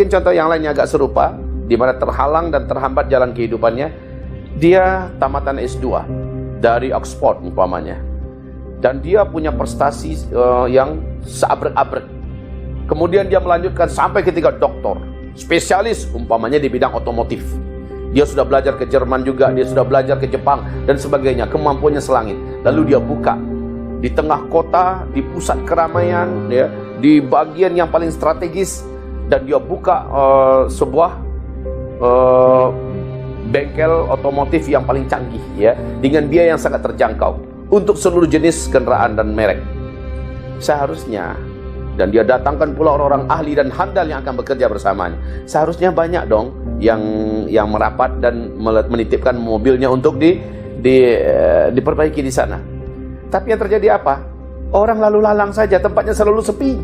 Mungkin contoh yang lainnya agak serupa, di mana terhalang dan terhambat jalan kehidupannya. Dia tamatan S2 dari Oxford umpamanya, dan dia punya prestasi yang seabrek-abrek. Kemudian dia melanjutkan sampai ke tingkat doktor, spesialis umpamanya di bidang otomotif. Dia sudah belajar ke Jerman juga, dia sudah belajar ke Jepang dan sebagainya, kemampuannya selangit. Lalu dia buka di tengah kota, di pusat keramaian, ya, di bagian yang paling strategis, dan dia buka sebuah bengkel otomotif yang paling canggih, ya, dengan biaya yang sangat terjangkau untuk seluruh jenis kendaraan dan merek. Seharusnya, dan dia datangkan pula orang-orang ahli dan handal yang akan bekerja bersamanya. Seharusnya banyak dong yang merapat dan menitipkan mobilnya untuk diperbaiki di sana. Tapi yang terjadi apa? Orang lalu lalang saja, tempatnya selalu sepi.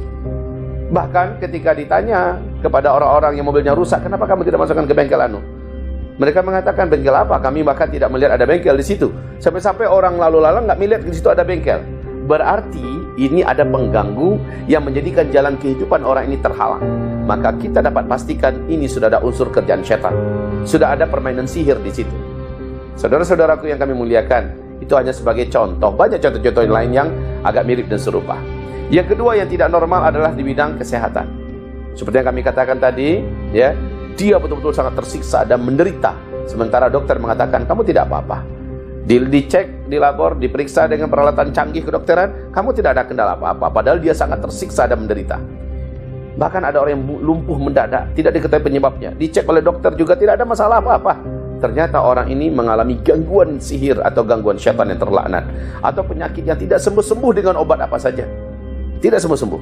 Bahkan ketika ditanya kepada orang-orang yang mobilnya rusak, kenapa kamu tidak masukkan ke bengkel anu? Mereka mengatakan, bengkel apa? Kami bahkan tidak melihat ada bengkel di situ. Sampai-sampai orang lalu lalang nggak melihat di situ ada bengkel. Berarti ini ada pengganggu yang menjadikan jalan kehidupan orang ini terhalang. Maka kita dapat pastikan ini sudah ada unsur kerjaan setan. Sudah ada permainan sihir di situ. Saudara-saudaraku yang kami muliakan, itu hanya sebagai contoh. Banyak contoh-contoh lain yang agak mirip dan serupa. Yang kedua yang tidak normal adalah di bidang kesehatan. Seperti yang kami katakan tadi, ya, dia betul-betul sangat tersiksa dan menderita. Sementara dokter mengatakan kamu tidak apa-apa. Dicek di labor, diperiksa dengan peralatan canggih kedokteran, kamu tidak ada kendala apa-apa. Padahal dia sangat tersiksa dan menderita. Bahkan ada orang yang lumpuh mendadak, tidak diketahui penyebabnya. Dicek oleh dokter juga tidak ada masalah apa-apa. Ternyata orang ini mengalami gangguan sihir atau gangguan syaitan yang terlaknat, atau penyakit yang tidak sembuh-sembuh dengan obat apa saja. Tidak sembuh-sembuh.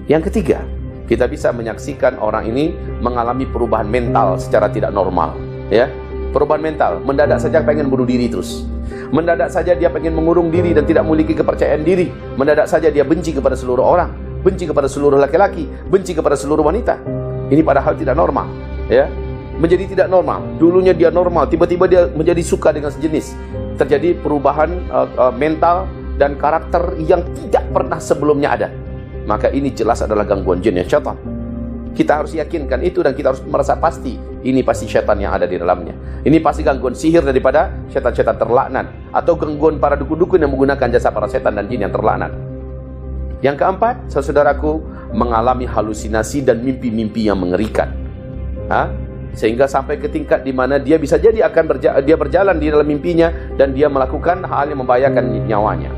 Yang ketiga, kita bisa menyaksikan orang ini mengalami perubahan mental secara tidak normal, ya. Perubahan mental, mendadak saja pengen bunuh diri terus. Mendadak saja dia pengen mengurung diri dan tidak memiliki kepercayaan diri. Mendadak saja dia benci kepada seluruh orang, benci kepada seluruh laki-laki, benci kepada seluruh wanita. Ini padahal tidak normal, ya. Menjadi tidak normal. Dulunya dia normal, tiba-tiba dia menjadi suka dengan sejenis. Terjadi perubahan mental dan karakter yang tidak pernah sebelumnya ada. Maka ini jelas adalah gangguan jin yang syaitan. Kita harus yakinkan itu dan kita harus merasa pasti ini pasti syaitan yang ada di dalamnya. Ini pasti gangguan sihir daripada syaitan-syaitan terlaknat, atau gangguan para dukun-dukun yang menggunakan jasa para setan dan jin yang terlaknat. Yang keempat, saudaraku, mengalami halusinasi dan mimpi-mimpi yang mengerikan. Sehingga sampai ke tingkat di mana dia bisa jadi dia berjalan di dalam mimpinya dan dia melakukan hal yang membahayakan nyawanya.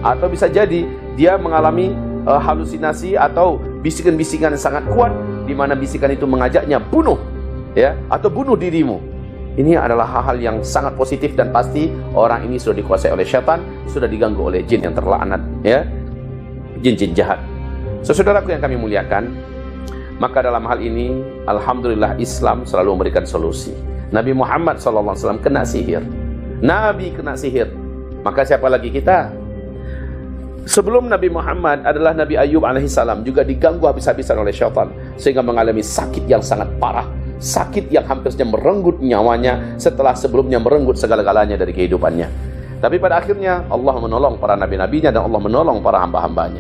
Atau bisa jadi dia mengalami halusinasi atau bisikan-bisikan yang sangat kuat, di mana bisikan itu mengajaknya bunuh, ya, atau bunuh dirimu. Ini adalah hal-hal yang sangat positif dan pasti orang ini sudah dikuasai oleh syaitan, sudah diganggu oleh jin yang terlaknat, ya, jin-jin jahat. Saudaraku yang kami muliakan, maka dalam hal ini alhamdulillah Islam selalu memberikan solusi. Nabi Muhammad SAW kena sihir, Nabi kena sihir, maka siapa lagi kita? Sebelum Nabi Muhammad adalah Nabi Ayub alaihissalam juga diganggu habis-habisan oleh syaitan sehingga mengalami sakit yang sangat parah, sakit yang hampir saja merenggut nyawanya setelah sebelumnya merenggut segala-galanya dari kehidupannya. Tapi pada akhirnya Allah menolong para nabi-nabinya dan Allah menolong para hamba-hambanya.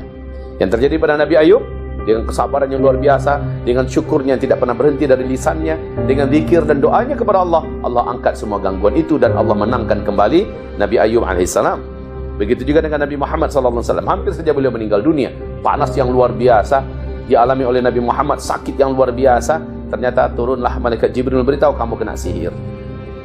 Yang terjadi pada Nabi Ayub, dengan kesabaran yang luar biasa, dengan syukurnya yang tidak pernah berhenti dari lisannya, dengan zikir dan doanya kepada Allah, Allah angkat semua gangguan itu dan Allah menangkan kembali Nabi Ayub alaihissalam. Begitu juga dengan Nabi Muhammad SAW. Hampir saja beliau meninggal dunia. Panas yang luar biasa dialami oleh Nabi Muhammad, sakit yang luar biasa. Ternyata turunlah malaikat Jibril memberitahu kamu kena sihir.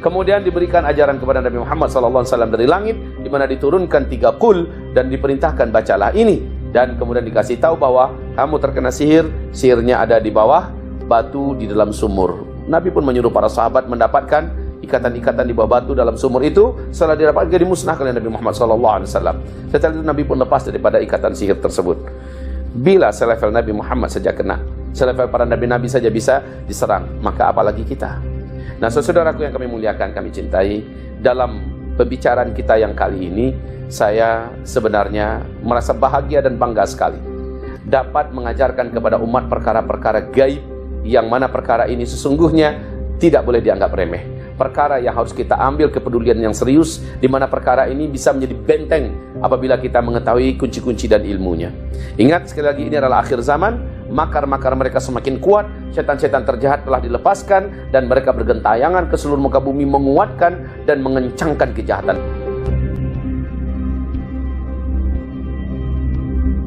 Kemudian diberikan ajaran kepada Nabi Muhammad SAW dari langit, di mana diturunkan 3 qul dan diperintahkan bacalah ini. Dan kemudian dikasih tahu bahwa kamu terkena sihir, sihirnya ada di bawah batu di dalam sumur. Nabi pun menyuruh para sahabat mendapatkan ikatan-ikatan di bawah batu dalam sumur itu. Setelah didapatkan dimusnahkan oleh Nabi Muhammad SAW. Setelah itu Nabi pun lepas daripada ikatan sihir tersebut. Bila selevel Nabi Muhammad saja kena, selevel para nabi-nabi saja bisa diserang, maka apalagi kita. Nah, saudaraku yang kami muliakan, kami cintai, dalam pembicaraan kita yang kali ini, saya sebenarnya merasa bahagia dan bangga sekali dapat mengajarkan kepada umat perkara-perkara gaib, yang mana perkara ini sesungguhnya tidak boleh dianggap remeh. Perkara yang harus kita ambil kepedulian yang serius, di mana perkara ini bisa menjadi benteng apabila kita mengetahui kunci-kunci dan ilmunya. Ingat sekali lagi, ini adalah akhir zaman, makar-makar mereka semakin kuat, setan-setan terjahat telah dilepaskan, dan mereka bergentayangan ke seluruh muka bumi menguatkan dan mengencangkan kejahatan.